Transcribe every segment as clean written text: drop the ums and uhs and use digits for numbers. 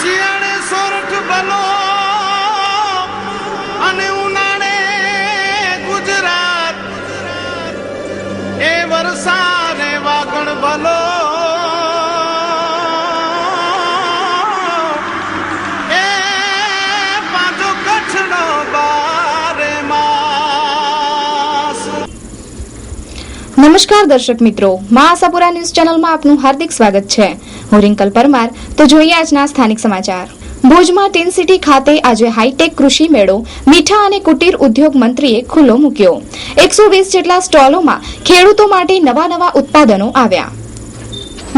શિયાળે સોરઠ ભલો અને ઉનાળે ગુજરાત, એ વરસાદે વાગણ ભલો એ પાછો કચ્છનો બારે માસ। નમસ્કાર દર્શક મિત્રો, મા આશાપુરા ન્યૂઝ ચેનલમાં આપનું હાર્દિક સ્વાગત છે। હું રિંકલ પરમાર। તો જોઈએ આજના સ્થાનિક સમાચાર। ભુજમાં ટીન સિટી ખાતે આજે હાઈટેક કૃષિ મેળો મીઠા અને કુટીર ઉદ્યોગ મંત્રીએ ખુલ્લો મૂક્યો। 120 જેટલા સ્ટોલોમાં ખેડૂતો માટે નવા ઉત્પાદનો આવ્યા।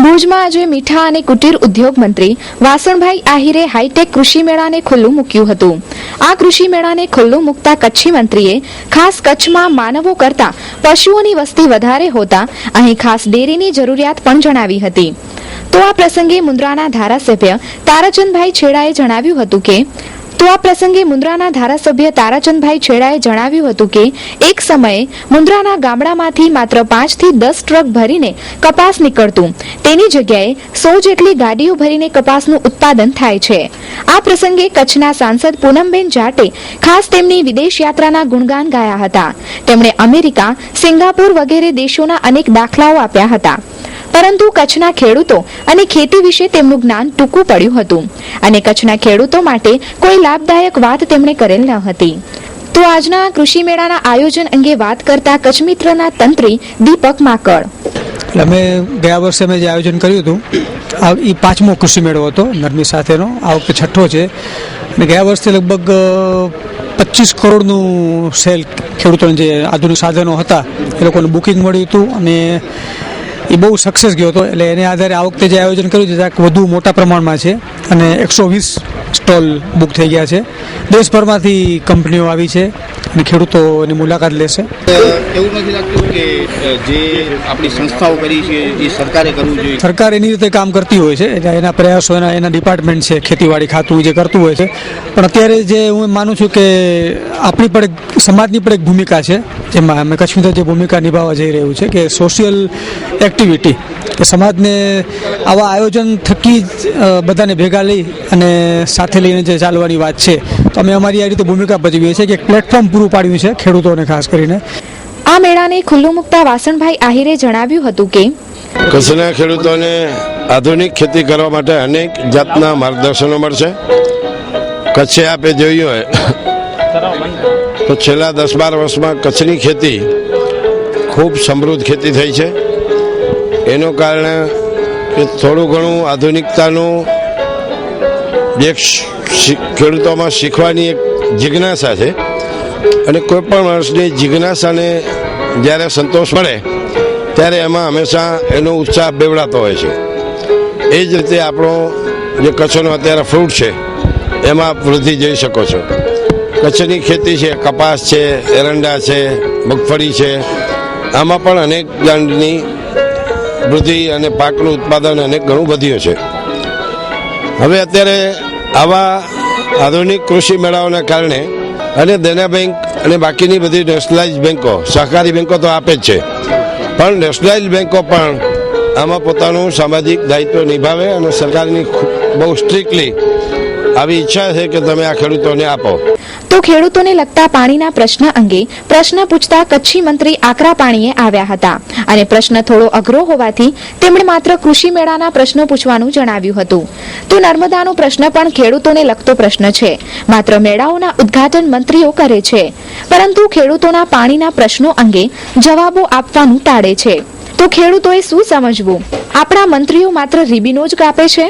ભુજમાં આજે મીઠા અને કુટીર ઉદ્યોગ મંત્રી વાસણભાઈ આહિરે હાઈટેક કૃષિ મેળાને ખુલ્લું મૂક્યું હતું। આ કૃષિ મેળાને ખુલ્લું મૂકતા કચ્છી મંત્રીએ ખાસ કચ્છમાં માનવો કરતા પશુઓની વસ્તી વધારે હોતા અહીં ખાસ ડેરીની જરૂરિયાત પણ જણાવી હતી। તો આ પ્રસંગે મુન્દ્રાના ધારાસભ્ય તારાચંદભાઈ છેડાએ જણાવ્યું હતું કે એક સમયે મુન્દ્રાના ગામડામાંથી માત્ર 5 થી 10 ટ્રક ભરીને કપાસ નીકળતું, તેની જગ્યાએ 100 જેટલી ગાડીઓ ભરીને કપાસનું ઉત્પાદન થાય છે। આ પ્રસંગે કચ્છના સાંસદ પૂનમબેન જાટે ખાસ તેમની વિદેશ યાત્રાના ગુણગાન ગાયા હતા। તેમણે અમેરિકા, સિંગાપુર વગેરે દેશોના અનેક દાખલાઓ આપ્યા હતા, પરંતુ કચ્છના ખેડૂતો અને ખેતી વિશે તેમનું જ્ઞાન ટૂંકું પડ્યું હતું અને કચ્છના ખેડૂતો માટે કોઈ લાભદાયક વાત તેમણે કરેલ ન હતી। તો આજના કૃષિ મેળાના આયોજન અંગે વાત કરતા કચ્છ મિત્રના તંત્રી દીપક માકડ, અમે ગયા વર્ષે જે આયોજન કર્યું હતું એ 5મો કૃષિ મેળો હતો નરમી સાથેનો, આ વખતે 6ઠ્ઠો છે અને ગયા વર્ષે લગભગ 25 કરોડનું સેલ ખેડૂતોને જે આધુનિક સાધનો હતા એ લોકોને બુકિંગ મળ્યું હતું અને એ બહુ સક્સેસ ગયો હતો। એટલે એને આધારે આ વખતે જે આયોજન કર્યું છે ત્યાં વધુ મોટા પ્રમાણમાં છે અને 120 સ્ટોલ બુક થઈ ગયા છે। દેશભરમાંથી કંપનીઓ આવી છે અને ખેડૂતોની મુલાકાત લેશે। એવું નથી લાગતું કે જે આપણી સંસ્થાઓ કરી છે એ સરકારે કરવું જોઈએ? સરકાર એની રીતે કામ કરતી હોય છે, એના પ્રયાસો એના ડિપાર્ટમેન્ટ છે, ખેતીવાડી ખાતું જે કરતું હોય છે, પણ અત્યારે જે હું માનું છું કે આપણી પણ સમાજની પણ એક ભૂમિકા છે, જેમાં અમે કચ્છ મિત્ર જે ભૂમિકા નિભાવવા જઈ રહ્યું છે કે સોશિયલ એક્ટિવિટી, કે સમાજને આવા આયોજન થકી જ બધાને ભેગા લઈ અને સાથે લઈને જે ચાલવાની વાત છે, તો અમે અમારી આ રીતે ભૂમિકા ભજવીએ છીએ કે એક પ્લેટફોર્મ પૂરું પાડ્યું છે ખેડૂતોને ખાસ કરીને। આ મેળાને ખુલ્લું મૂકતા વાસણભાઈ આહિરે જણાવ્યું હતું કે કચ્છના ખેડૂતોને આધુનિક ખેતી કરવા માટે અનેક જાતના માર્ગદર્શનો મળશે। કચ્છે આપે જોયું હોય તો છેલ્લા 10-12 વર્ષમાં કચ્છની ખેતી ખૂબ સમૃદ્ધ ખેતી થઈ છે। એનું કારણ કે થોડું ઘણું આધુનિકતાનું એક ખેડૂતોમાં શીખવાની એક જિજ્ઞાસા છે અને કોઈ પણ માણસની જિજ્ઞાસાને જ્યારે સંતોષ મળે ત્યારે એમાં હંમેશા એનો ઉત્સાહ બેવડાતો હોય છે। એ જ રીતે આપણો જે કચ્છનો અત્યારે ફ્રૂટ છે એમાં વૃદ્ધિ જોઈ શકો છો। કચ્છની ખેતી છે, કપાસ છે, એરંડા છે, મગફળી છે, આમાં પણ અનેક જાતની વૃદ્ધિ અને પાકનું ઉત્પાદન અનેક ઘણું વધ્યું છે। હવે અત્યારે આવા આધુનિક કૃષિ મેળાઓના કારણે અને દેના બેંક અને બાકીની બધી નેશનલાઇઝ બેંકો, સહકારી બેંકો તો આપે જ છે, પણ નેશનલાઇઝ બેંકો પણ આમાં પોતાનું સામાજિક દાયિત્વ નિભાવે અને સરકારની બહુ સ્ટ્રિક્ટલી આવી ઈચ્છા છે કે તમે આ ખેડૂતોને આપો। તો ખેડૂતોને લગતા પાણીના પ્રશ્ન અંગે પ્રશ્ન પૂછતા કચ્છી મંત્રી આકરા પાણીએ આવ્યા હતા અને પ્રશ્ન થોડો અઘરો હોવાથી તેમણે માત્ર કૃષિ મેળાના પ્રશ્નો પૂછવાનું જણાવ્યું હતું। તો નર્મદાનો પ્રશ્ન પણ ખેડૂતોને લગતો પ્રશ્ન છે, માત્ર મેળાઓના ઉદ્ઘાટન મંત્રીઓ કરે છે, પરંતુ ખેડૂતોના પાણીના પ્રશ્નો અંગે જવાબો આપવાનું ટાળે છે। તો ખેડૂતોએ શું સમજવું? આપણા મંત્રીઓ માત્ર રીબીનો જ કાપે છે?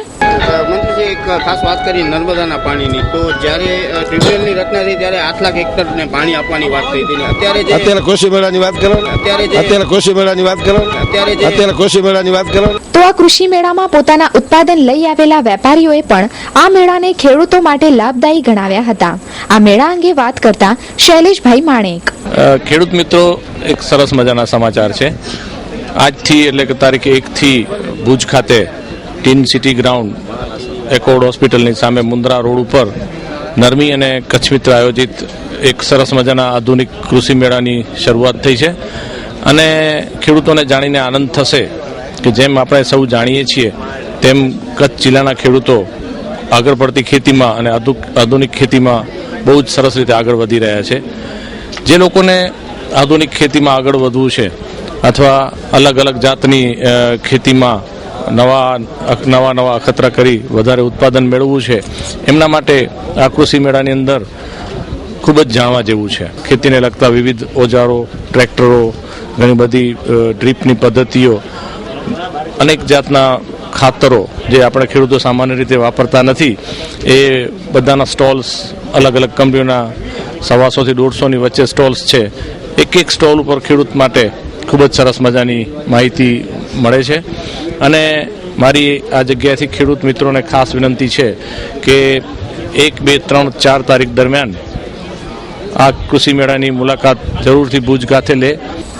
મંત્રીજી, એક ખાસ વાત કરી નર્મદાના પાણીની, તો જ્યારે ટ્રિબ્યુનલની રચના થઈ ત્યારે 8 લાખ હેક્ટરને પાણી આપવાની વાત થઈ હતી, અત્યારે કૃષિ મેળાની વાત કરો, તો આ કૃષિ મેળામાં પોતાના ઉત્પાદન લઈ આવેલા વેપારીઓએ પણ આ મેળાને ખેડૂતો માટે લાભદાયી ગણાવ્યા હતા। આ મેળા અંગે વાત કરતા શૈલેષભાઈ માણેક, ખેડૂત મિત્રો, એક સરસ મજાના સમાચાર છે। આજથી એટલે કે તારીખ 1 થી ભુજ ખાતે ટીન સિટી ગ્રાઉન્ડ એકોર્ડ હોસ્પિટલની સામે મુન્દ્રા રોડ ઉપર નરમી અને કચ્છ મિત્ર આયોજિત એક સરસ મજાના આધુનિક કૃષિ મેળાની શરૂઆત થઈ છે અને ખેડૂતોને જાણીને આનંદ થશે કે જેમ આપણે સૌ જાણીએ છીએ તેમ કચ્છ જિલ્લાના ખેડૂતો આગળ પડતી ખેતીમાં અને આધુનિક ખેતીમાં બહુ જ સરસ રીતે આગળ વધી રહ્યા છે. જે લોકોને આધુનિક ખેતીમાં આગળ વધવું છે અથવા અલગ અલગ જાતની ખેતીમાં નવા અખતરા કરી વધારે ઉત્પાદન મેળવવું છે, એમના માટે આ કૃષિ મેળાની અંદર ખૂબ જ જાણવા જેવું છે. ખેતીને લગતા વિવિધ ઓજારો, ટ્રેક્ટરો, ઘણી બધી ડ્રીપની પદ્ધતિઓ, અનેક જાતના ખાતરો જે આપણે ખેડૂતો સામાન્ય રીતે વાપરતા નથી, એ બધાના સ્ટોલ્સ, અલગ અલગ કંપનીઓના 150 થી 150ની વચ્ચે સ્ટોલ્સ છે. એક સ્ટોલ ઉપર ખેડૂત માટે ખૂબ જ સરસ મજાની માહિતી મળે છે. અને મારી આ જગ્યાએથી ખેડૂત મિત્રોને ખાસ વિનંતી છે કે 1, 2, 3, 4 તારીખ દરમિયાન આ કૃષિ મેળાની મુલાકાત જરૂરથી ભુજ ખાતે લે.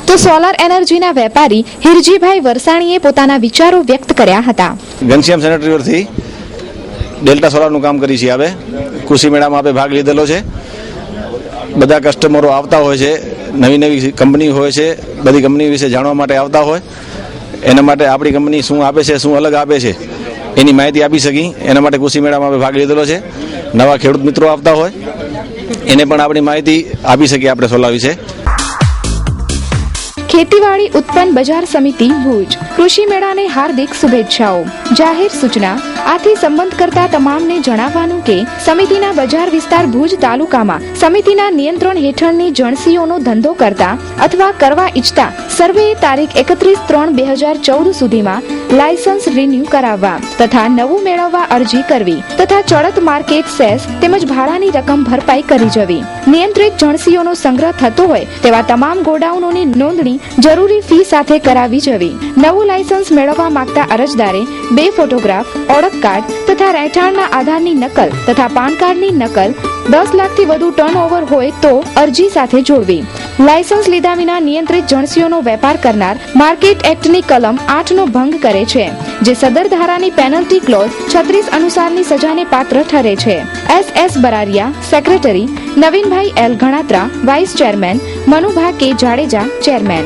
તો સોલાર એનર્જીના વેપારી હિરજીભાઈ વરસાણીએ પોતાના વિચારો વ્યક્ત કર્યા હતા. ઘનશ્યામ સેનેટરીથી ડેલ્ટા સોલારનું કામ કરી છે. હવે કૃષિ મેળામાં આપણે ભાગ લીધેલો છે. બધા કસ્ટમરો આવતા હોય છે, નવી કંપની હોય છે, બધી કંપની વિશે જાણવા માટે આવતા હોય. એના માટે આપણી કંપની શું આપે છે, શું અલગ આપે છે, એની માહિતી આપી શકી. એના માટે કૃષિ મેળામાં આપણે ભાગ લીધેલો છે. નવા ખેડૂત મિત્રો આવતા હોય એને પણ આપણી માહિતી આપી શકીએ આપણે સોલાર વિશે. ખેતીવાડી ઉત્પન્ન બજાર સમિતિ ભુજ કૃષિ મેળાને હાર્દિક શુભેચ્છાઓ. જાહેર સૂચના. આથી સંબંધ કરતા તમામને જણાવવાનું કે સમિતિના બજાર વિસ્તાર ભુજ તાલુકામાં સમિતિના નિયંત્રણ હેઠળની જણસીઓનો ધંધો કરતા અથવા કરવા ઈચ્છતા સર્વેએ તારીખ 31/3/2014 સુધીમાં લાયસન્સ રિન્યુ કરાવવા તથા નવું મેળવવા અરજી કરવી તથા ચડત માર્કેટ સેસ તેમજ ભાડાની રકમ ભરપાઈ કરી જવી. નિયંત્રિત જણસીઓનો સંગ્રહ થતો હોય તેવા તમામ ગોડાઉનોની નોંધણી જરૂરી ફી સાથે કરાવી જવી. નવું લાયસન્સ મેળવવા માંગતા અરજદારે 2 ફોટોગ્રાફ, ઓળખ કાર્ડ તથા રહેઠાણના આધારની નકલ તથા પાન કાર્ડની નકલ 10 લાખથી વધુ ટર્નઓવર હોય તો અરજી સાથે જોડવી. લાયસન્સ લીધા વિના નિયંત્રિત જણસીઓનો વેપાર કરનાર માર્કેટ એક્ટની કલમ 8નો ભંગ કરે છે, જે સદર ધારાની પેનલ્ટી ક્લોઝ 36 અનુસારની સજાને પાત્ર ઠરે છે. SS Bararia, secretary; Navinbhai L Ganatra, vice chairman; Manubha K Jadeja, chairman.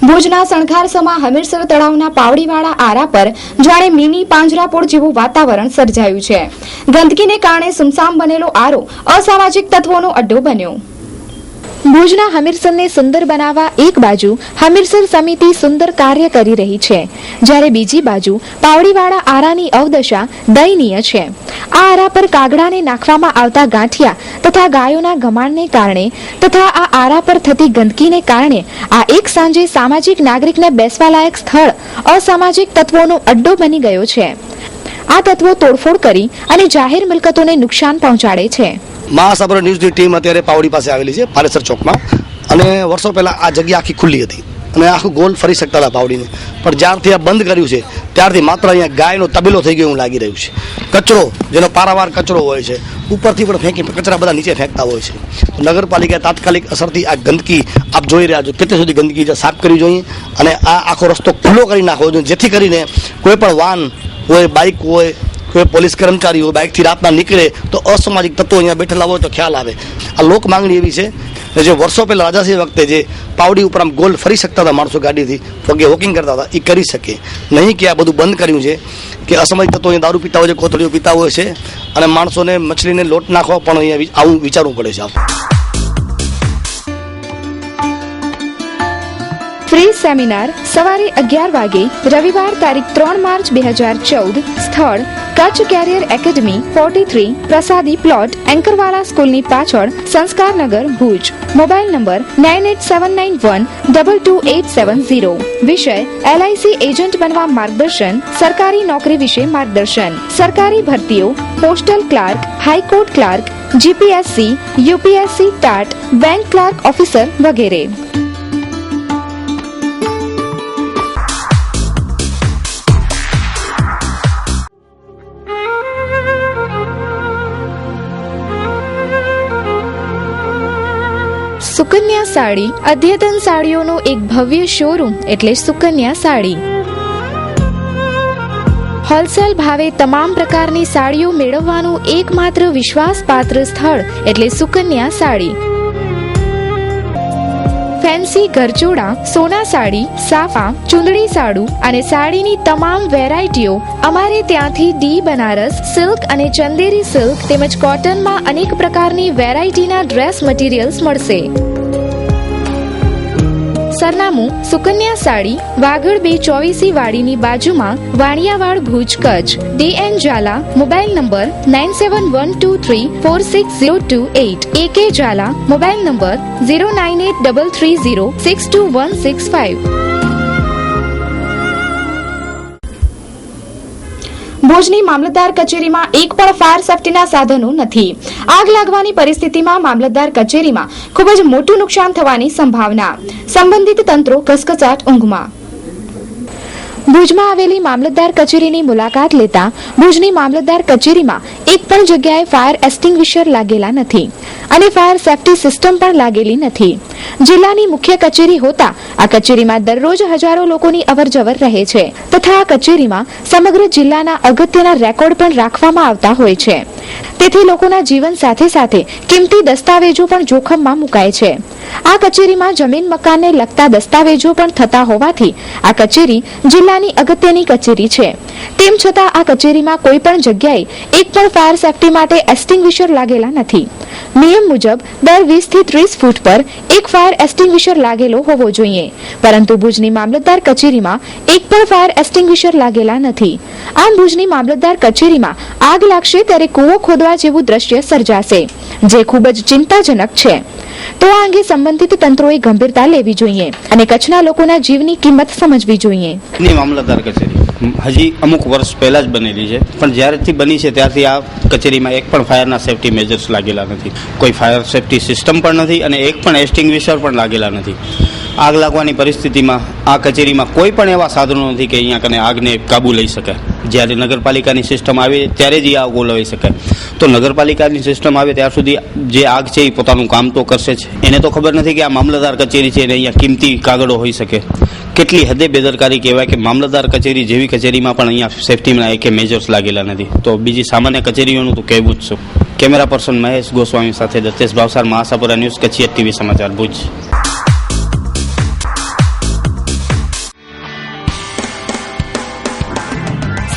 ભુજના સણખારસમાં હમીરસર તળાવના પાવડીવાળા આરા પર જાણે મિની પાંજરાપોળ જેવું વાતાવરણ સર્જાયું છે. ગંદકીને કારણે સુમસામ બનેલો આરો અસામાજિક તત્વોનો અડ્ડો બન્યો. ભુજના હમીરસરને સુંદર બનાવવા એક બાજુ હમીરસર સમિતિ સુંદર કાર્ય કરી રહી છે, જ્યારે બીજી બાજુ પાવડીવાળા આરાની અવદશા દયનીય છે. આ આરા પર કાગડાને નાખવામાં આવતા ગાંઠિયા તથા ગાયોના ગમાણને કારણે તથા આ આરા પર થતી ગંદકીને કારણે આ એક સાંજે સામાજિક નાગરિકને બેસવા લાયક સ્થળ અસામાજિક તત્વોનો અડ્ડો બની ગયો છે. આ તત્વો તોડફોડ કરી અને જાહેર મિલકતોને નુકસાન પહોંચાડે છે. મહાસાગર ન્યૂઝની ટીમ અત્યારે પાવડી પાસે આવેલી છે, પારેસર ચોકમાં. અને વર્ષો પહેલા આ જગ્યા આખી ખુલ્લી હતી અને આખું ગોલ ફરી શકતા હતા પાવડીને. પણ જ્યારથી આ બંધ કર્યું છે ત્યારથી માત્ર અહીંયા ગાયનો તબેલો થઈ ગયો એવું લાગી રહ્યું છે. કચરો, જેનો પારાવાર કચરો હોય છે, ઉપરથી પણ ફેંકી કચરા બધા નીચે ફેંકતા હોય છે. નગરપાલિકા તાત્કાલિક અસરથી આ ગંદકી આપ જોઈ રહ્યા છો, કેટલી સુધી ગંદકી સાફ કરવી જોઈએ અને આ આખો રસ્તો ખુલ્લો કરી નાખવો જોઈએ, જેથી કરીને કોઈ પણ વાહન હોય, બાઇક હોય, કોઈ પોલીસ કર્મચારી હોય, બાઇકથી રાતના નીકળે તો અસામાજિક તત્વો અહીંયા બેઠેલા હોય તો ખ્યાલ આવે. આ લોક માંગણી એવી છે જે વર્ષો પહેલા રાજાશ્રી વખતે જે પાવડી ઉપર આમ ગોલ ફરી શકતા હતા, માણસો ગાડીથી પગે વોકિંગ કરતા હતા, એ કરી શકે નહીં. કે આ બધું બંધ કર્યું છે કે અસામાજિક તત્વો અહીંયા દારૂ પીતા હોય છે, કોથળીઓ પીતા હોય છે અને માણસોને મછલીને લોટ નાખવા પણ અહીંયા આવું વિચારવું પડે છે. ફ્રી સેમિનાર સવારે 11 વાગે રવિવાર તારીખ 3 માર્ચ 2014. સ્થળ કચ્છ કેરિયર એકેડમી 43 પ્રસાદી પ્લોટ, એન્કરવાલા સ્કૂલની પાછળ, સંસ્કારનગર, ભુજ. Mobile number 9879122870. વિષય LIC એજન્ટ બનવા માર્ગદર્શન, સરકારી નોકરી વિશે માર્ગદર્શન, સરકારી ભરતીઓ, postal clerk, high court clerk, GPSC, UPSC, TAT, bank clerk officer વગેરે. સુકન્યા સાડી અદ્યતન સાડીઓનો એક ભવ્ય શોરૂમ એટલે સુકન્યા સાડી. હોલસેલ ભાવે તમામ પ્રકારની સાડીઓ મેળવવાનું એકમાત્ર વિશ્વાસપાત્ર સ્થળ એટલે સુકન્યા સાડી. ફેન્સી ઘરચોળા, સોના સાડી, સાફા, ચુંદડી સાડું અને સાડીની તમામ વેરાયટીઓ અમારે ત્યાંથી ડી બનારસ સિલ્ક અને ચંદેરી સિલ્ક તેમજ કોટનમાં અનેક પ્રકારની વેરાયટીના ડ્રેસ મટીરિયલ્સ મળશે. સરનામું સુકન્યા સાડી, વાગડ 224 વાડીની બાજુમાં, Vaniyawad, Bhuj, Kutch. DN Zala, mobile number 9712346028. AK Zala, mobile number 09833062165. ભુજની મામલતદાર કચેરીમાં એક પણ ફાયર સેફટીના સાધનો નથી. આગ લાગવાની પરિસ્થિતિમાં મામલતદાર કચેરીમાં ખૂબ જ મોટું નુકસાન થવાની સંભાવના. સંબંધિત તંત્રો ઘસઘસાટ ઊંઘમાં. ભુજમાં આવેલી મામલતદાર કચેરીની મુલાકાત લેતા ભુજની મામલતદાર કચેરીમાં એક પણ જગ્યાએ ફાયર એક્સટિંગ્વિશર લાગેલા નથી અને ફાયર સેફટી સિસ્ટમ પણ લાગેલી નથી. જિલ્લાની મુખ્ય કચેરી હોતા આ કચેરીમાં દરરોજ હજારો લોકોની અવરજવર રહે છે તથા આ કચેરીમાં સમગ્ર જિલ્લાના અગત્યના રેકોર્ડ પણ રાખવામાં આવતા હોય છે. તેથી લોકોના જીવન સાથે સાથે કિંમતી દસ્તાવેજો પણ જોખમમાં મુકાય છે. આ કચેરીમાં જમીન મકાનને લગતા દસ્તાવેજો પણ થતા હોવાથી આ કચેરી જિલ્લાની અગત્યની કચેરી છે. તેમ છતાં આ કચેરીમાં કોઈ પણ જગ્યાએ એક પણ ફાયર સેફટી માટે એક્સટિંગ્વિશર લાગેલા નથી. નિયમ મુજબ દર 20 થી 30 ફૂટ પર એક ફાયર એક્સટિંગ્વિશર લાગેલો હોવો જોઈએ, પરંતુ ભુજની મામલતદાર કચેરીમાં એક પણ ફાયર એક્સટિંગ્વિશર લાગેલા નથી. આમ ભુજની મામલતદાર કચેરીમાં આગ લાગશે ત્યારે કૂવો ખોદવા જેવું દ્રશ્ય સર્જાશે, જે ખૂબ જ ચિંતાજનક છે. તો આ અંગે સંબંધિત તંત્રોએ ગંભીરતા લેવી જોઈએ અને કચ્છના લોકોના જીવની કિંમત સમજવી જોઈએ. મામલતદાર કચેરી હજી અમુક વર્ષ પહેલા જ બનેલી છે, પણ જ્યારથી બની છે ત્યારથી આ કચેરીમાં એક પણ ફાયરના સેફટી મેજર્સ લાગેલા નથી. કોઈ ફાયર સેફટી સિસ્ટમ પણ નથી અને એક પણ એક્સટિંગ્વિશર પણ લાગેલા નથી. આગ લાગવાની પરિસ્થિતિમાં આ કચેરીમાં કોઈ પણ એવા સાધનો નથી કે અહીંયા કને આગને કાબુ લઈ શકે. જ્યારે નગરપાલિકાની સિસ્ટમ આવે ત્યારે જ એ આગ ઓલવી શકાય. તો નગરપાલિકાની સિસ્ટમ આવે ત્યાર સુધી જે આગ છે એ પોતાનું કામ તો કરશે જ. એને તો ખબર નથી કે આ મામલતદાર કચેરી છે અને અહીંયા કિંમતી કાગળો હોઈ શકે. કેટલી હદે બેદરકારી કહેવાય કે મામલતદાર કચેરી જેવી કચેરીમાં પણ અહીંયા સેફટીના એકે મેજર્સ લાગેલા નથી. તો બીજી સામાન્ય કચેરીઓનું તો કહેવું જ છું. કેમેરા પર્સન મહેશ ગોસ્વામી સાથે દત્તેશ ભાવસાર, મહાસાપુરા ન્યૂઝ, કચ્છી TV સમાચાર, Bhuj.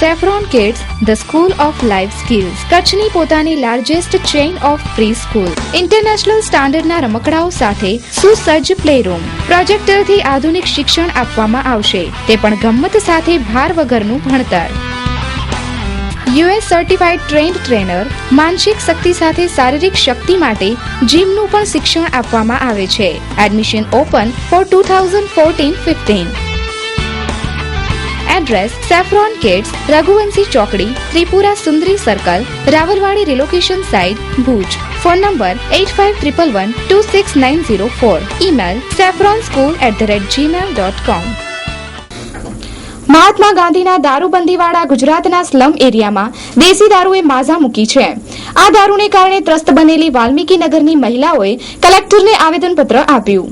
Saffron kids, the school of life skills, કચ્છની પોતાની largest chain of preschool. International સ્ટાન્ડર્ડના રમકડાઓ સાથે સુસજ્જ પ્લેરૂમ. પ્રોજેક્ટરથી આધુનિક શિક્ષણ આપવામાં આવશે, તે પણ ગમ્મત સાથે ભાર વગરનું ભણતર. US certified trend trainer. માનસિક શક્તિ સાથે શારીરિક શક્તિ માટે જીમનું પણ શિક્ષણ આપવામાં આવે છે. Admission open for 2014-15. Address saffron kids, Raghuvanshi ચોકડી, Tripura Sundari circle, Rawalwadi relocation site, Bhuj. Phone number 8511266904. Email saffronschool@gmail.com. Mahatma ગાંધીના દારૂબંધીવાળા ગુજરાતના સ્લમ એરિયામાં દેશી દારૂએ માઝા મૂકી છે. આ દારૂને કારણે ત્રસ્ત બનેલી વાલ્મીકી નગરની મહિલાઓએ કલેક્ટરને આવેદનપત્ર આપ્યું.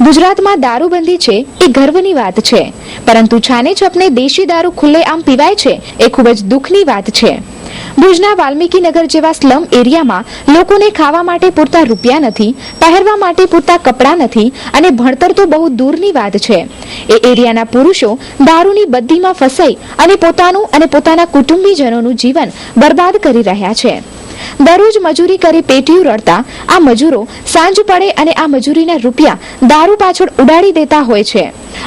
ગુજરાતમાં દારૂબંધી છે એ ગર્વની વાત છે, પરંતુ છાને છપને દેશી દારૂ ખુલ્લેઆમ પીવાય છે એ ખૂબ જ દુઃખની વાત છે. ભુજના વાલ્મીકી નગર જેવા સ્લમ એરિયામાં લોકોને ખાવા માટે પૂરતા રૂપિયા નથી, પહેરવા માટે પૂરતા કપડાં નથી અને ભણતર તો બહુ દૂરની વાત છે. એ એરિયાના પુરુષો દારૂની બદ્દીમાં ફસાઈ અને પોતાનું અને પોતાના કુટુંબીજનોનું જીવન બરબાદ કરી રહ્યા છે. દરરોજ મજૂરી કરી પેટીયું રડતા આ મજૂરો સાંજ પડે અને આ મજૂરીના રૂપિયા દારૂ પાછળ ઉડાડી દેતા હોય છે.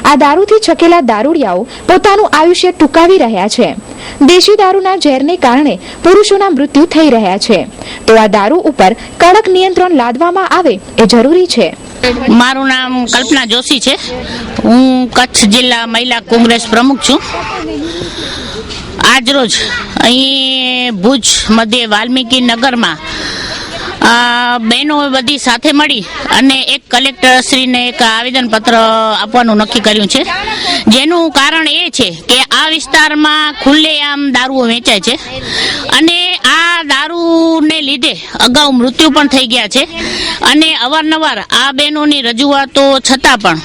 આ દારૂથી છકેલા દારૂડિયાઓ પોતાનું આયુષ્ય ટૂંકાવી રહ્યા છે. દેશી દારૂના ઝેરને કારણે પુરુષોના મૃત્યુ થઈ રહ્યા છે. તો આ દારૂ ઉપર કડક નિયંત્રણ લાદવામાં આવે એ જરૂરી છે. મારું નામ કલ્પના જોશી છે. હું કચ્છ જિલ્લા મહિલા કોંગ્રેસ પ્રમુખ છું. આજરોજ અહીં ભુજ મધ્ય વાલ્મીકી નગરમાં બહેનો બધી સાથે મળી અને એક કલેક્ટરશ્રીને એક આવેદનપત્ર આપવાનું નક્કી કર્યું છે. જેનું કારણ એ છે કે આ વિસ્તારમાં ખુલ્લેઆમ દારૂઓ વેચાય છે અને આ દારૂને લીધે અગાઉ મૃત્યુ પણ થઈ ગયા છે અને અવારનવાર આ બહેનોની રજૂઆતો છતાં પણ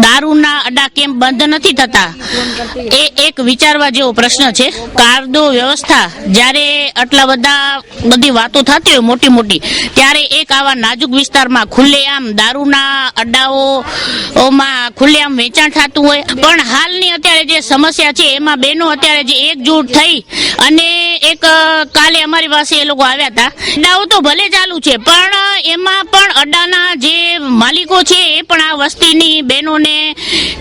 દારૂના અડ્ડા કેમ બંધ નથી થતા એ એક વિચારવા જેવો પ્રશ્ન છે. કાયદો વ્યવસ્થા જ્યારે આટલા બધી વાતો થતી હોય મોટી મોટી, ત્યારે એક આવા નાજુક વિસ્તારમાં ખુલ્લેઆમ દારૂના અડ્ડાઓમાં ખુલ્લેઆમ વેચાણ થતું હોય. પણ હાલની અત્યારે જે સમસ્યા છે એમાં બહેનો અત્યારે જે એકજૂટ થઈ અને એક કાલે અમારી પાસે એ લોકો આવ્યા હતા. અડ્ડાઓ તો ભલે ચાલુ છે પણ એમાં પણ અડ્ડાના જે માલિકો છે એ પણ આ વસ્તીની બહેનોને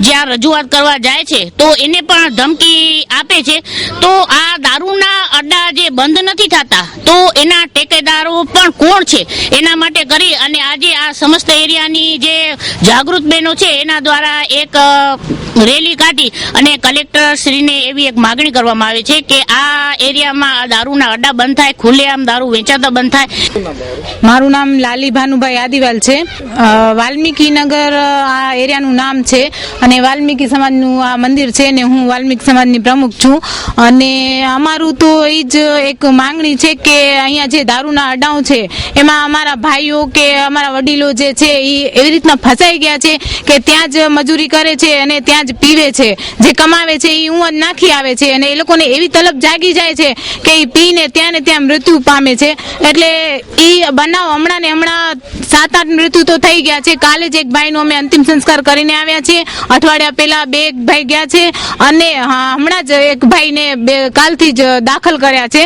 જ્યાં રજૂઆત કરવા જાય છે તો એને પણ ધમકી આપે છે. તો આ દારૂના અડ્ડા જે બંધ નથી થતા તો એના ટેકેદારો પણ કોણ છે એના માટે કરી અને આજે આ સમસ્ત એરિયાની જે જાગૃત બહેનો છે એના દ્વારા એક રેલી કાઢી અને કલેક્ટર શ્રીને એવી એક માગણી કરવામાં આવે છે કે આ એરિયામાં દારૂના અડ્ડા બંધ થાય, ખુલ્લેઆમ દારૂ વેચાતા બંધ થાય. મારું નામ લાલી ભાનુભાઈ આદિવાલ છે. વાલ્મીકી નગર આ એરિયાનું નામ છે અને વાલ્મીકી સમાજનું આ મંદિર છે ને હું વાલ્મીકી સમાજની પ્રમુખ છું. અને અમારું તો એ જ એક માંગણી છે કે અહીંયા જે દારૂના અડ્ડાઓ છે એમાં અમારા ભાઈઓ કે અમારા વડીલો જે છે એ એવી રીતના ફસાઈ ગયા છે કે ત્યાં જ મજૂરી કરે છે અને ત્યાં જ પીવે છે, જે કમાવે છે એ ઊંઘ નાખી આવે છે અને એ લોકોને એવી તલબ જાગી જાય છે કે એ પીને ત્યાં ને ત્યાં મૃત્યુ પામે છે. એટલે એ બનાવ હમણાં ને હમણાં 7-8 મૃત્યુ તો થઈ ગયા છે. કાલે જ એક ભાઈનો અમે અંતિમ સંસ્કાર કરીને આવ્યા છીએ. અઠવાડિયા પહેલા 2 ભાઈ ગયા છે અને હમણાં જ એક ભાઈને કાલથી જ દાખલ કર્યા છે.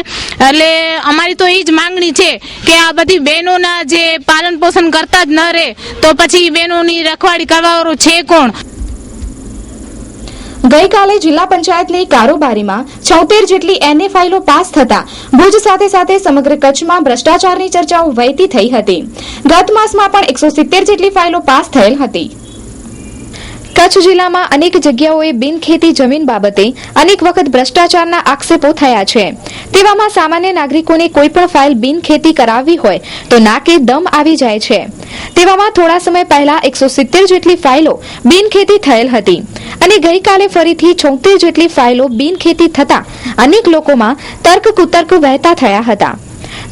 એટલે અમારી તો એ જ માંગણી છે કે આ બધી બહેનોના જે પાલન પોષણ કરતા જ ન રહે તો પછી બહેનોની રખવાડી કરવાવાળો છે કોણ? ગઈકાલે જિલ્લા પંચાયતની કારોબારીમાં 76 જેટલી NA ફાઇલો પાસ થતા ભુજ સાથે સાથે સમગ્ર કચ્છમાં ભ્રષ્ટાચારની ચર્ચાઓ વહેતી થઈ હતી. ગત માસમાં પણ 170 જેટલી ફાઇલો પાસ થયેલ હતી. કચ્છ જિલ્લામાં અનેક જગ્યાઓએ બિનખેતી જમીન બાબતે અનેક વખત ભ્રષ્ટાચારના આક્ષેપો થયા છે. તેવામાં સામાન્ય નાગરિકોને કોઈ પણ ફાઇલ બિનખેતી કરાવવી હોય તો નાકે દમ આવી જાય છે. તેવામાં થોડા સમય પહેલા 170 જેટલી ફાઇલો બિનખેતી થયેલ હતી અને ગઈકાલે ફરીથી 76 જેટલી ફાઇલો બિનખેતી થતા અનેક લોકોમાં તર્ક કુતર્ક વહેતા થયા હતા.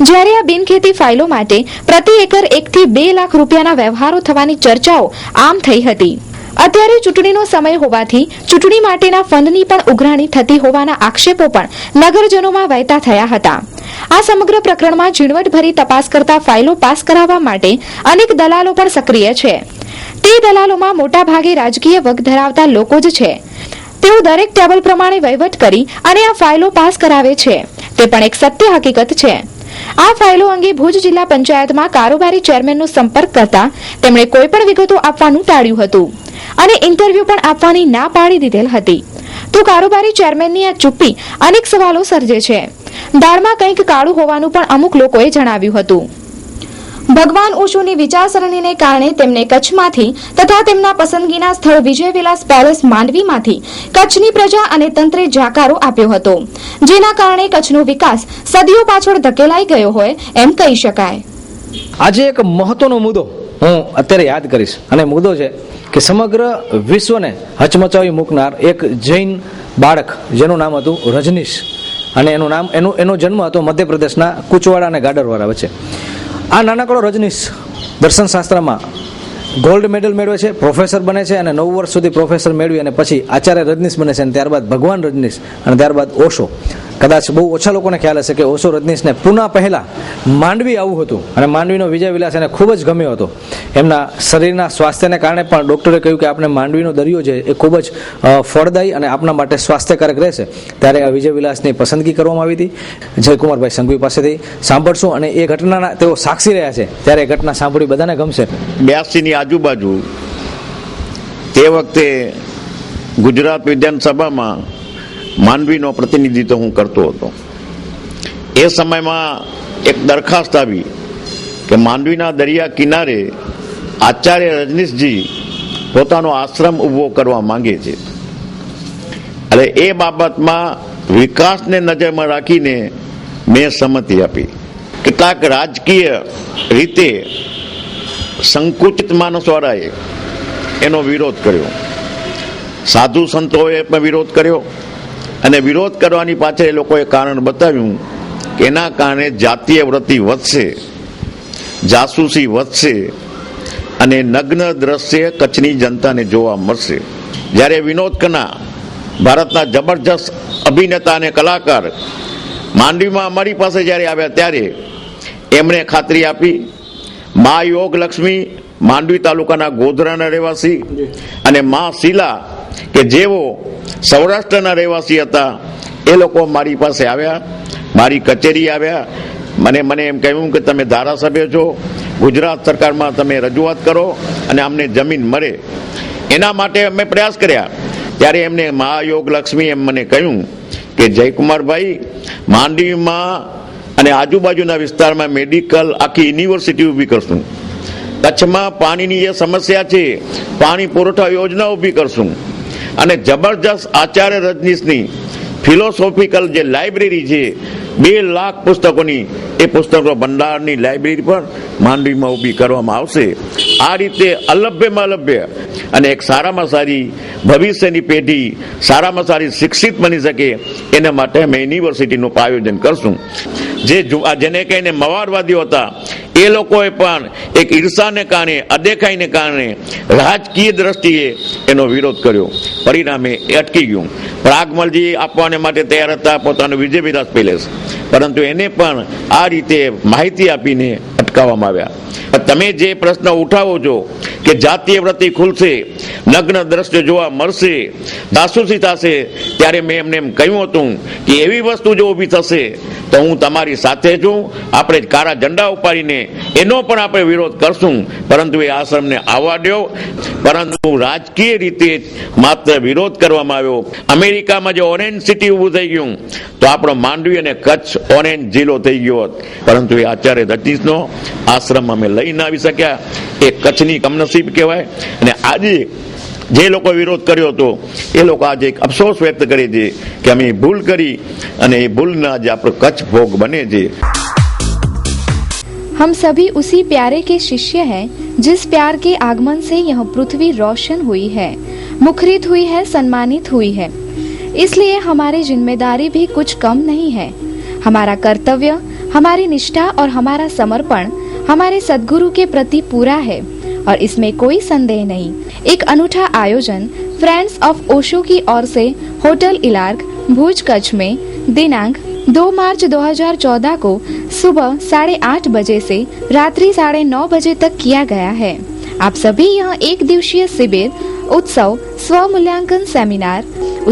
જ્યારે આ બિનખેતી ફાઇલો માટે પ્રતિ એકર 1 થી 2 લાખ રૂપિયાના વ્યવહારો થવાની ચર્ચાઓ આમ થઈ હતી. અત્યારે ચૂંટણીનો સમય હોવાથી ચૂંટણી માટેના ફંડની પણ ઉઘરાણી થતી હોવાના આક્ષેપો પણ નગરજનોમાં વહેતા થયા હતા. આ સમગ્ર પ્રકરણમાં ઝીણવટભરી તપાસ કરતા ફાઇલો પાસ કરાવવા માટે અનેક દલાલો પણ સક્રિય છે. તે દલાલોમાં મોટાભાગે રાજકીય વગ ધરાવતા લોકો જ છે. તેઓ દરેક ટેબલ પ્રમાણે વહીવટ કરી અને આ ફાઇલો પાસ કરાવે છે. તે પણ એક સત્ય હકીકત છે. આ ફાઇલો અંગે ભુજ જિલ્લા પંચાયતમાં કારોબારી ચેરમેનનો સંપર્ક કરતા તેમણે કોઈ પણ વિગતો આપવાનું ટાળ્યું હતું અને ઇન્ટરવ્યુ પણ આપવાની ના પાડી દીધેલ હતી. તો કારોબારી ચેરમેનની આ ચૂપ્પી અનેક સવાલો સર્જે છે. દાળમાં કંઈક કાળું હોવાનું પણ અમુક લોકોએ જણાવ્યું હતું. ભગવાન ઓશોની વિચારસરણીને કારણે તેમને કચ્છમાંથી તથા તેમના પસંદગીના સ્થળ વિજય વિલાસ પેલેસ માંડવીમાંથી કચ્છની પ્રજા અને તંત્રે જાકારો આપ્યો હતો, જેના કારણે કચ્છનો વિકાસ સદીઓ પાછળ ધકેલાઈ ગયો હોય એમ કહી શકાય. આજે એક મહત્વનો મુદ્દો હું અત્યારે યાદ કરીશ અને મુદ્દો છે કે સમગ્ર વિશ્વને હચમચાવી મૂકનાર એક જૈન બાળક જેનું નામ હતું રજનીશ અને એનો જન્મ હતો મધ્યપ્રદેશના કુચવાડા અને ગાડરવાડા વચ્ચે. આ નાનકડો રજનીશ દર્શનશાસ્ત્રમાં ગોલ્ડ મેડલ મેળવે છે, પ્રોફેસર બને છે અને 9 વર્ષ સુધી પ્રોફેસર મેળવી અને પછી આચાર્ય રજનીશ બને છે અને ત્યારબાદ ભગવાન રજનીશ અને ત્યારબાદ ઓશો. કદાચ બહુ ઓછા લોકોને ખ્યાલ હશે કે ઓશો રજનીશને પૂના પહેલા માંડવી આવું હતું અને માંડવીનો વિજય વિલાસ એને ખૂબ જ ગમ્યો હતો. એમના શરીરના સ્વાસ્થ્યને કારણે પણ ડૉક્ટરે કહ્યું કે આપણે માંડવીનો દરિયો છે એ ખૂબ જ ફળદાયી અને આપણા માટે સ્વાસ્થ્યકારક રહેશે. ત્યારે આ વિજય વિલાસની પસંદગી કરવામાં આવી હતી. જયકુમારભાઈ સંઘવી પાસેથી સાંભળશું અને એ ઘટનાના તેઓ સાક્ષી રહ્યા છે. ત્યારે એ ઘટના સાંભળી બધાને ગમશે. 82ની આજુબાજુ તે વખતે ગુજરાત વિધાનસભામાં માંડવીનો પ્રતિનિધિત્વ હું કરતો હતો. એ સમયમાં એક દરખાસ્ત આવી કે માંડવીના દરિયા કિનારે આચાર્ય રજનીશજી પોતાનો આશ્રમ ઊભો કરવા માંગે છે. એટલે એ બાબતમાં વિકાસને નજરમાં રાખીને મેં સંમતિ આપી. કેટલાક રાજકીય રીતે સંકુચિત માનસવાળાએ એનો વિરોધ કર્યો, સાધુ સંતોએ પણ વિરોધ કર્યો અને વિરોધ કરવાની પાછળ એ લોકોએ કારણ બતાવ્યું કે એના કારણે જાતીય વૃત્તિ વધશે, જાસૂસી વધશે અને નગ્ન દ્રશ્ય કચ્છની જનતાને જોવા મળશે. જ્યારે વિનોદ ખન્ના, ભારતના જબરજસ્ત અભિનેતા અને કલાકાર, માંડવીમાં અમારી પાસે જ્યારે આવ્યા ત્યારે એમણે ખાતરી આપી, મા યોગ લક્ષ્મી માંડવી તાલુકાના ગોધરાના રહેવાસી અને મા શીલા કે જેઓ સૌરાષ્ટ્રના રહેવાસી હતા, એ લોકો મારી પાસે આવ્યા, મારી કચેરી આવ્યા. મને એમ કહ્યું કે તમે ધારાસભ્ય છો, ગુજરાત સરકારમાં તમે રજૂઆત કરો અને અમને જમીન મળે. એના માટે અમે પ્રયાસ કર્યા. ત્યારે એમને મહાયોગ લક્ષ્મી એમ મને કહ્યું કે જયકુમારભાઈ, માંડવીમાં અને આજુબાજુના વિસ્તારમાં મેડિકલ આખી યુનિવર્સિટી ઊભી કરશું. કચ્છમાં પાણીની જે સમસ્યા છે, પાણી પુરવઠા યોજના ઊભી કરશું. અને જબરજસ્ત આચાર્ય રજનીશની ફિલોસોફિકલ જે લાઇબ્રેરી છે, 2 લાખ પુસ્તકોની, એ પુસ્તકો ભંડારની લાઇબ્રેરી પણ માંડવીમાં ઊભી કરવામાં આવશે. આ રીતે અલભ્યમાં અલભ્ય અને એક સારામાં સારી ભવિષ્યની પેઢી સારામાં સારી શિક્ષિત બની શકે એના માટે અમે યુનિવર્સિટીનું આયોજન કરશું. જેને કહીને મવારવાદીઓ હતા, એ લોકોએ પણ એક ઈર્ષાને કારણે, અદેખાઈને કારણે રાજકીય દ્રષ્ટિએ એનો વિરોધ કર્યો. પરિણામે એ અટકી ગયું. પ્રાગમલજી આપવાને માટે તૈયાર હતા પોતાનું વિજય વિલાસ પેલેસ, પરંતુ એને પણ આ રીતે માહિતી આપીને અટકાવવામાં આવ્યા. તમે જે પ્રશ્ન ઉઠાવો છો કે જાતીય વૃત્તિ ખુલશે, નગ્ન દ્રશ્ય જોવા મળશે, જાસૂસી થશે, ત્યારે મેં એમને એમ કહ્યું હતું કે એવી વસ્તુ જો ઊભી થશે તો હું તમારી સાથે છું. આપણે કાળા ઝંડા ઉપાડીને એનો પણ આપણે વિરોધ કરશું, પરંતુ એ આશ્રમને આવવા દો. પરંતુ રાજકીય રીતે માત્ર વિરોધ કરવામાં આવ્યો. અમેરિકામાં જે ઓરેન્જ સિટી ઊભું થઈ ગયું તો આપણો માંડવી અને કચ્છ ઓરેન્જ જિલ્લો થઈ ગયો હોત, પરંતુ એ આચાર્ય રજનીશનો આશ્રમ અમે લઈ ના આવી શક્યા. એ કચ્છની કમનસીબ કહેવાય. અને આજે જે લોકો વિરોધ કર્યો હતો એ લોકો આજે એક અફસોસ વ્યક્ત કરે છે કે અમે ભૂલ કરી અને એ ભૂલના આજે આપણો કચ્છ ભોગ બને છે. हम सभी उसी प्यारे के शिष्य हैं जिस प्यार के आगमन से यह पृथ्वी रोशन हुई है, मुखरित हुई है, सम्मानित हुई है. इसलिए हमारी जिम्मेदारी भी कुछ कम नहीं है. हमारा कर्तव्य, हमारी निष्ठा और हमारा समर्पण हमारे सद्गुरु के प्रति पूरा है और इसमें कोई संदेह नहीं. एक अनूठा आयोजन फ्रेंड्स ऑफ ओशो की ओर से होटल इलार्क भुज कच्छ में दिनांक 2 मार्च 2014 को सुबह 8:30 बजे से रात्रि 9:30 बजे तक किया गया है. आप सभी यह 1 दिवसीय शिविर, उत्सव, स्व मूल्यांकन सेमिनार,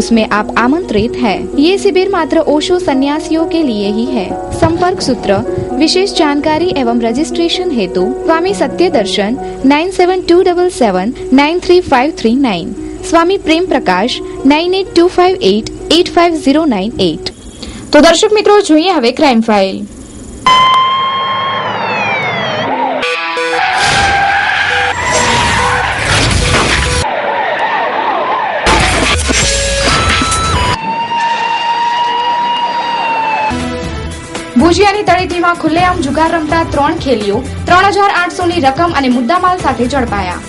उसमें आप आमंत्रित हैं. ये शिविर मात्र ओशो सन्यासियों के लिए ही है. संपर्क सूत्र, विशेष जानकारी एवं रजिस्ट्रेशन हेतु स्वामी सत्य दर्शन 9727793539, स्वामी प्रेम प्रकाश 9825885098. તો દર્શક મિત્રો, જોઈએ હવે ક્રાઇમ ફાઇલ. ભુજિયાની તળેટીમાં ખુલ્લેઆમ જુગાર રમતા 3 ખેલીઓ 3800ની રકમ અને મુદ્દામાલ સાથે ઝડપાયા.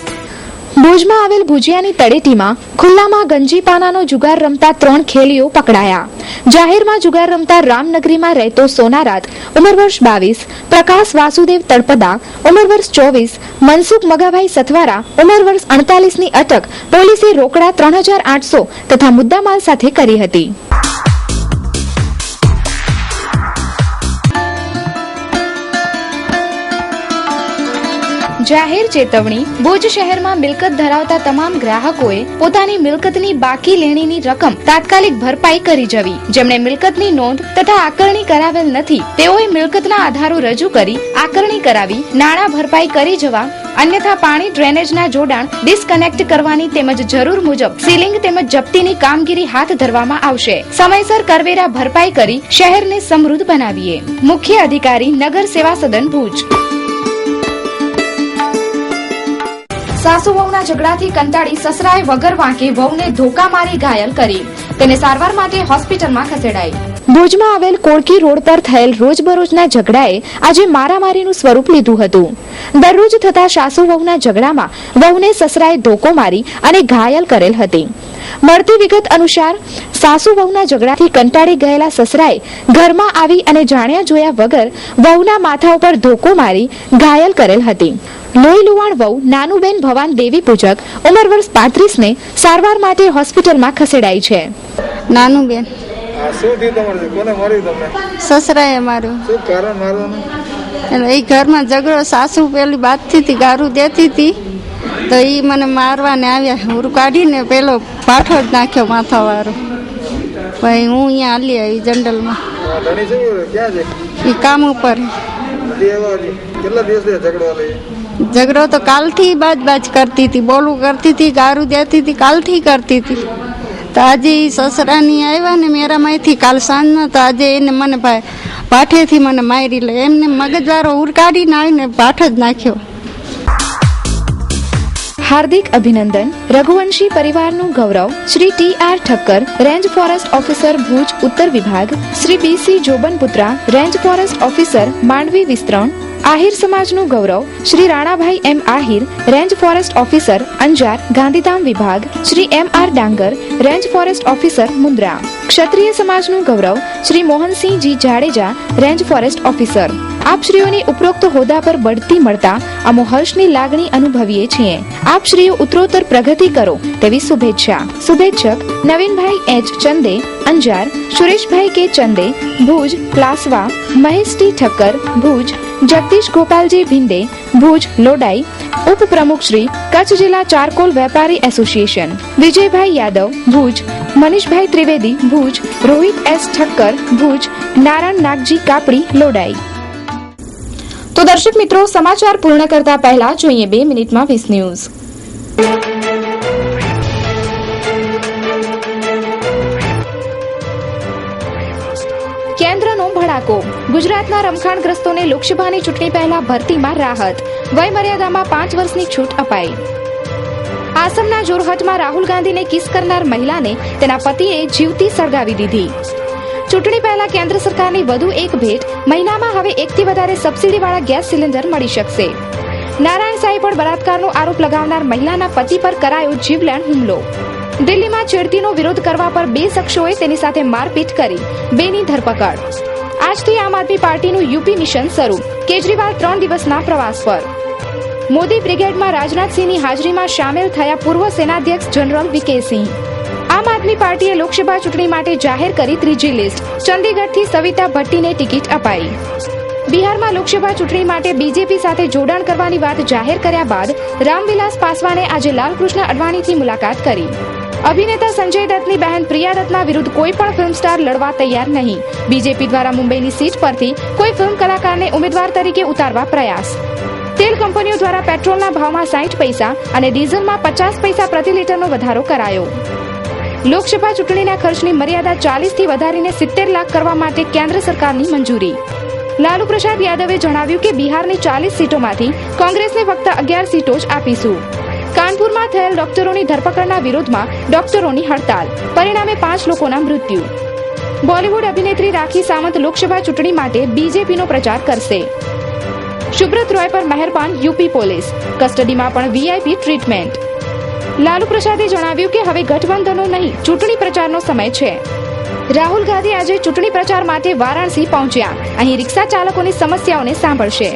ભુજમાં આવેલ ભુજિયાની તળેટીમાં ખુલ્લામાં ગંજીપાનાનો જુગાર રમતા 3 ખેલીઓ પકડાયા. જાહેરમાં જુગાર રમતા રામનગરીમાં રહેતો સોનારાત ઉંમર વર્ષ 22, પ્રકાશ વાસુદેવ તળપદા ઉંમર વર્ષ 24, મનસુખ મગાભાઈ સથવારા ઉંમર વર્ષ 48ની અટક પોલીસે રોકડા 3800 તથા મુદ્દામાલ સાથે કરી હતી. જાહેર ચેતવણી. ભુજ શહેરમાં મિલકત ધરાવતા તમામ ગ્રાહકોએ પોતાની મિલકતની બાકી લેણીની રકમ તાત્કાલિક ભરપાઈ કરી જવી. જેમણે મિલકતની નોંધ તથા આકરણી કરાવેલ નથી તેઓએ મિલકતના આધારો રજૂ કરી આકરણી કરાવી નાણાં ભરપાઈ કરી જવા. અન્યથા પાણી ડ્રેનેજના જોડાણ ડિસ્કનેક્ટ કરવાની તેમજ જરૂર મુજબ સીલિંગ તેમજ જપ્તીની કામગીરી હાથ ધરવામાં આવશે. સમયસર કરવેરા ભરપાઈ કરી શહેરને સમૃદ્ધ બનાવીએ. મુખ્ય અધિકારી, નગર સેવા સદન, ભુજ. સાસુ વહુના ઝઘડાથી કંટાળી સસરાએ વગર વાંકે વહુને ધોકા મારી ઘાયલ કરી. તેને સારવાર માટે હોસ્પિટલમાં ખસેડાઈ. ભુજમાં આવેલ કોળકી રોડ પર થયેલ રોજબરોજના ઝઘડાએ આજે મારામારીનું સ્વરૂપ લીધું હતું. દરરોજ થતા સાસુ વહુના ઝઘડામાં વહુને સસરાએ ધોકો મારી અને ઘાયલ કરેલ હતી. મળતી વિગત અનુસાર સાસુ વહુના ઝઘડાથી કંટાળી ગયેલા સસરાએ ઘરમાં આવી અને જાણ્યા જોયા વગર વહુના માથા ઉપર ધોકો મારી ઘાયલ કરેલ હતી. લોહી લુવાણ વહુ નાનુબેન ભવાન દેવી પૂજક ઉંમર વર્ષ 35 ને સારવાર માટે હોસ્પિટલમાં ખસેડાઈ છે. નાનુબેન શું થયું તમારે? કોને માર્યું તમને? સસરાએ માર્યું. શું કારણ મારવાનું? એટલે એ ઘરમાં ઝઘડો, સાસુ પેલી બાતથી હતી, ગારું દેતી હતી, તો એ મને મારવાને આવ્યા. ઉરું કાઢીને પેલો પાઠો જ નાખ્યો માથાવાળો. ભાઈ હું અહીંયા હાલી આવી જનરલમાં. એ કામ ઉપર. કેટલા દિવસથી ઝઘડો લઈ? ઝઘડો તો કાલથી બાજ કરતી હતી, બોલું કરતી હતી, ગારું દેતી હતી, કાલથી કરતી હતી. તો આજે એ સસરાની આવ્યા ને મેરામાંથી કાલ સાંજના, તો આજે એને મને પાઠેથી મને મારી લે એમને મગજવાળો ઉરકાડીને આવીને પાઠ જ નાખ્યો. હાર્દિક અભિનંદન. રઘુવંશી પરિવારનું ગૌરવ Shri TR Thakkar, range forest officer Bhuj ઉત્તર વિભાગ, Shri BC Jobanputra, range forest officer Mandvi વિસ્તરણ. આહિર સમાજનું ગૌરવ Shri Ranabhai M Ahir, range forest officer Anjar Gandhidham વિભાગ, Shri MR Dangar, range forest officer Mundra. Kshatriya સમાજનું ગૌરવ Shri Mohansinhji Jadeja, range forest officer. આપશ્રીઓની ઉપરોક્ત હોદ્દા પર બઢતી મળતા અમો હર્ષની લાગણી અનુભવીએ છીએ. આપશ્રીઓ ઉત્તરોત્તર પ્રગતિ કરો તેવી શુભેચ્છા. શુભેચ્છક નવીનભાઈ H ચંદે અંજાર, સુરેશભાઈ K ચંદે ભુજ પ્લાસવા, મહેશ T ઠક્કર ભુજ, જગદીશ ગોપાલજી ભિંડે ભુજ લોડાઈ. ઉપપ્રમુખ શ્રી કચ્છ જિલ્લા ચારકોલ વેપારી એસોસિએશન વિજયભાઈ યાદવ ભુજ, મનીષભાઈ ત્રિવેદી ભુજ, રોહિત S ઠક્કર ભુજ, નારાયણ નાગજી કાપડી લોડાઈ. તો દર્શક મિત્રો, સમાચાર પૂર્ણ કરતા પહેલા જોઈએ 2 મિનિટમાં 20 ન્યૂઝ. કેન્દ્રનો ભડાકો. ગુજરાતના રમખાણગ્રસ્તોને લોકસભાની ચૂંટણી પહેલા ભરતીમાં રાહત. વયમર્યાદામાં 5 વર્ષની છૂટ અપાઈ. આસામના જોરહટમાં રાહુલ ગાંધીને કિસ કરનાર મહિલાને તેના પતિએ જીવતી સળગાવી દીધી. ચૂંટણી પહેલા કેન્દ્ર સરકારની વધુ એક ભેટ. મહિનામાં હવે 1 થી વધારે સબસિડીવાળા ગેસ સિલિન્ડર મળી શકશે. નારાયણ સાંઈ પર બળાત્કારનો આરોપ લગાવનાર મહિલાના પતિ પર કરાયો જીવલેણ હુમલો. દિલ્હીમાં છેડતીનો વિરોધ કરવા પર 2 શખ્સોએ તેની સાથે મારપીટ કરી. 2ની ધરપકડ. આજથી આમ આદમી પાર્ટીનું યુપી મિશન શરૂ. કેજરીવાલ 3 દિવસના પ્રવાસ પર. મોદી બ્રિગેડમાં રાજનાથસિંહની હાજરીમાં સામેલ થયા પૂર્વ સેનાધ્યક્ષ જનરલ VK સિંહ. આમ આદમી પાર્ટીએ લોકસભા ચૂંટણી માટે જાહેર કરી 3જી લિસ્ટ. ચંદીગઢથી સવિતા ભટ્ટીને ટિકિટ અપાઈ. બિહારમાં લોકસભા ચૂંટણી માટે બીજેપી સાથે જોડાણ કરવાની વાત જાહેર કર્યા બાદ રામવિલાસ પાસવાને આજે લાલકૃષ્ણ અડવાણીથી મુલાકાત કરી. અભિનેતા સંજય દત્તની બહેન પ્રિયા દત્તના વિરુદ્ધ કોઈ પણ ફિલ્મ સ્ટાર લડવા તૈયાર નહીં. બીજેપી દ્વારા મુંબઈની સીટ પરથી કોઈ ફિલ્મ કલાકારને ઉમેદવાર તરીકે ઉતારવા પ્રયાસ. તેલ કંપનીઓ દ્વારા પેટ્રોલના ભાવમાં 60 પૈસા અને ડીઝલમાં 50 પૈસા પ્રતિ લીટરનો વધારો કરાયો. લોકસભા ચૂંટણીના ખર્ચની મર્યાદા 40 થી વધારીને 70 લાખ કરવા માટે કેન્દ્ર સરકારની મંજૂરી. લાલુ પ્રસાદ યાદવે જણાવ્યું કે બિહારની 40 સીટોમાંથી કોંગ્રેસને ફક્ત 11 સીટો જ આપીશું. કાનપુરમાં થયેલ ડોક્ટરોની ધરપકડના વિરોધમાં ડોક્ટરોની હડતાલ. પરિણામે 5 લોકોના મૃત્યુ. બોલિવૂડ અભિનેત્રી રાખી સાવંત લોકસભા ચૂંટણી માટે બીજેપીનો પ્રચાર કરશે. સુબ્રત રોય પર મહેરબાન યુપી પોલીસ. કસ્ટડીમાં પણ VIP ટ્રીટમેન્ટ. લાલુ પ્રસાદે જણાવ્યું કે હવે ગઠબંધનો નહીં, ચૂંટણી પ્રચારનો સમય છે. રાહુલ ગાંધી આજે ચૂંટણી પ્રચાર માટે વારાણસી પહોંચ્યા. અહીં રિક્ષા ચાલકોની સમસ્યાઓને સાંભળશે.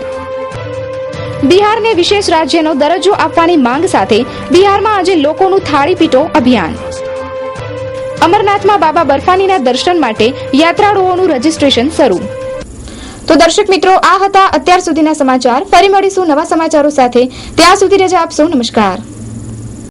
બિહારને વિશેષ રાજ્યનો દરજ્જો આપવાની માંગ સાથે બિહારમાં આજે લોકોનું થાળી પીટો અભિયાન. અમરનાથમાં બાબા બર્ફાનીના દર્શન માટે યાત્રાળુઓનું રજીસ્ટ્રેશન શરૂ. તો દર્શક મિત્રો, આ હતા અત્યાર સુધીના સમાચાર. ફરી મળીશું નવા સમાચારો સાથે. ત્યાં સુધી રજા આપશો. નમસ્કાર.